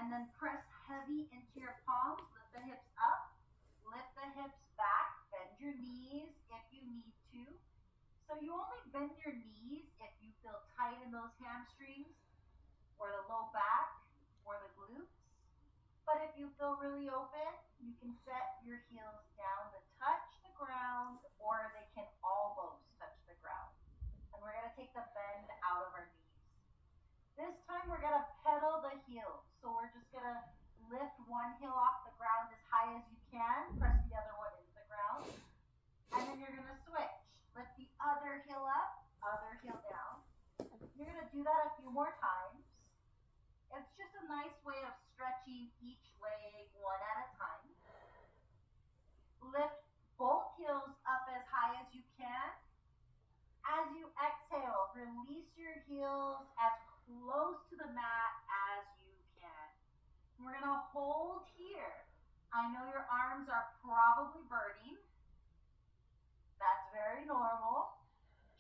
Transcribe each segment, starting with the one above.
And then press heavy into your palms, lift the hips up, lift the hips back, bend your knees if you need to. So you only bend your knees if you feel tight in those hamstrings or the low back or the glutes. But if you feel really open, you can set your heels down to touch the ground, or they can almost touch the ground. And we're gonna take the bend out of our knees. This time we're gonna pedal the heels. So we're just gonna lift one heel off the ground as high as you can, press the other one into the ground, and then you're gonna switch. Lift the other heel up, other heel down. You're gonna do that a few more times. It's just a nice way of stretching each leg one at a time. Lift both heels up as high as you can. As you exhale, release your heels as close to the mat as you can. We're gonna hold here. I know your arms are probably burning. That's very normal.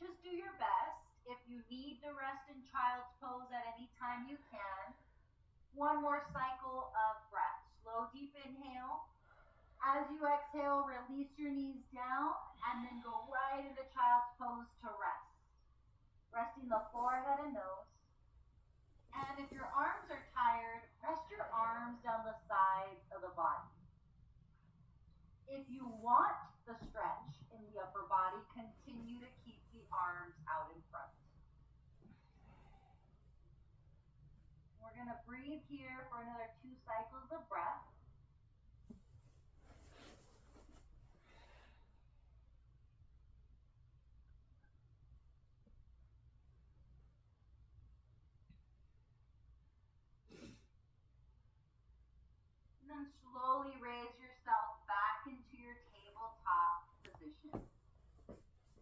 Just do your best. If you need to rest in child's pose at any time, you can. One more cycle of breath. Slow, deep inhale. As you exhale, release your knees down and then go right into child's pose to rest. Resting the forehead and nose. And if your arms are tired, rest your arms down the sides of the body. If you want the stretch in the upper body, continue to keep the arms out in front. We're going to breathe here for another 2 cycles of breath. And then slowly raise yourself back into your tabletop position.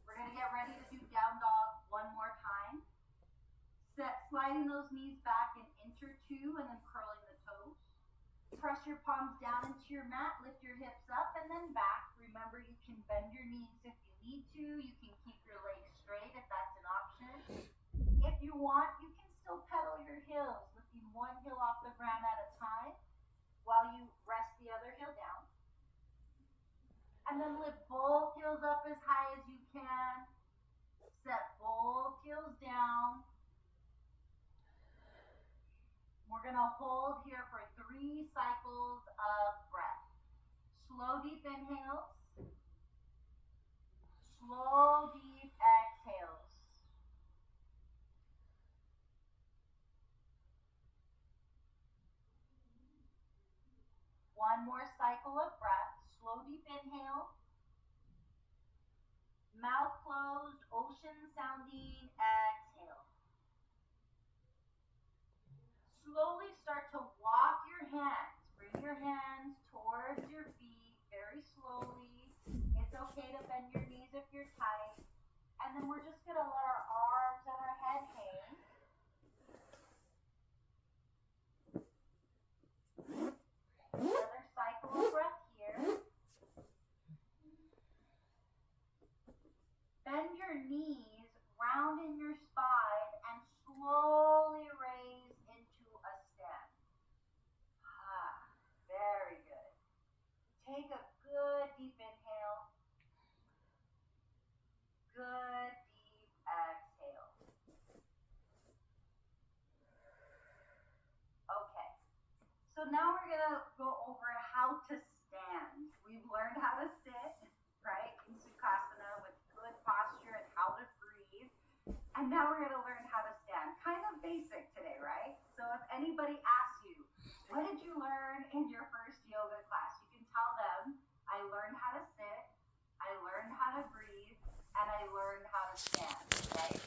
We're going to get ready to do down dog one more time. Sliding those knees back an inch or 2 and then curling the toes. Press your palms down into your mat, lift your hips up and then back. Remember, you can bend your knees if you need to. You can keep your legs straight if that's an option. If you want, you can still pedal your heels, lifting one heel off the ground at a time while you rest the other heel down. And then lift both heels up as high as you can. Set both heels down. We're going to hold here for 3 cycles of breath. Slow, deep inhales. Slow, deep exhales. One more cycle of breath. Slow, deep inhale. Mouth closed, ocean sounding exhale. Slowly start to walk your hands. Bring your hands towards your feet very slowly. It's okay to bend your knees if you're tight. And then we're just going to let our arms and our head hang. Another cycle of breath here. Bend your knees, round in your spine, and slowly raise into a stand. Very good. Take a good deep inhale. Good deep exhale. Okay. So now we're going to go over how to stand. We've learned how to sit, right, in Sukhasana with good posture and how to breathe. And now we're going to learn how to stand. Kind of basic today, right? So if anybody asks you, what did you learn in your first yoga class? You can tell them, I learned how to sit, I learned how to breathe, and I learned how to stand, right?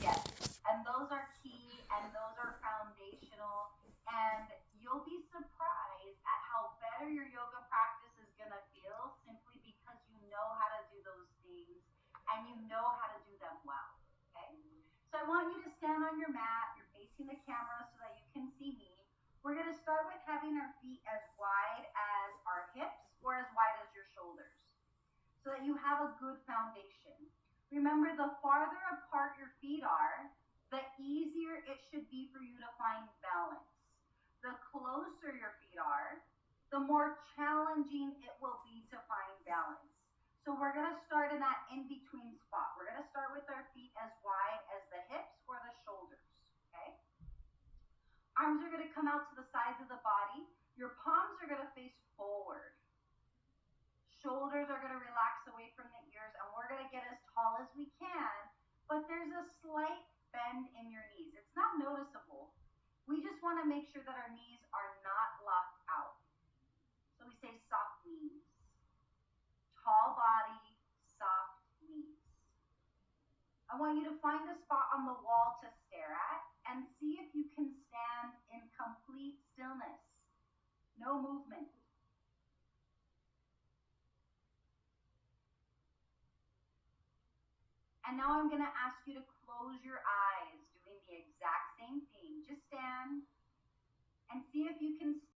Yes. And those are key and those are foundational. And you'll be surprised at how better your yoga practice is going to feel simply because you know how to do those things and you know how to do them well, okay? So I want you to stand on your mat. You're facing the camera so that you can see me. We're going to start with having our feet as wide as our hips or as wide as your shoulders so that you have a good foundation. Remember, the farther apart your feet are, the easier it should be for you to find balance. the closer your feet are, the more challenging it will be to find balance. So we're gonna start in that in-between spot. We're gonna start with our feet as wide as the hips or the shoulders, okay? Arms are gonna come out to the sides of the body. Your palms are gonna face forward. Shoulders are gonna relax away from the ears, and we're gonna get as tall as we can, but there's a slight bend in your knees. It's not noticeable. We just wanna make sure that our knees are not locked out. So we say soft knees. Tall body, soft knees. I want you to find a spot on the wall to stare at and see if you can stand in complete stillness. No movement. And now I'm going to ask you to close your eyes, doing the exact same thing. Just stand and see if you can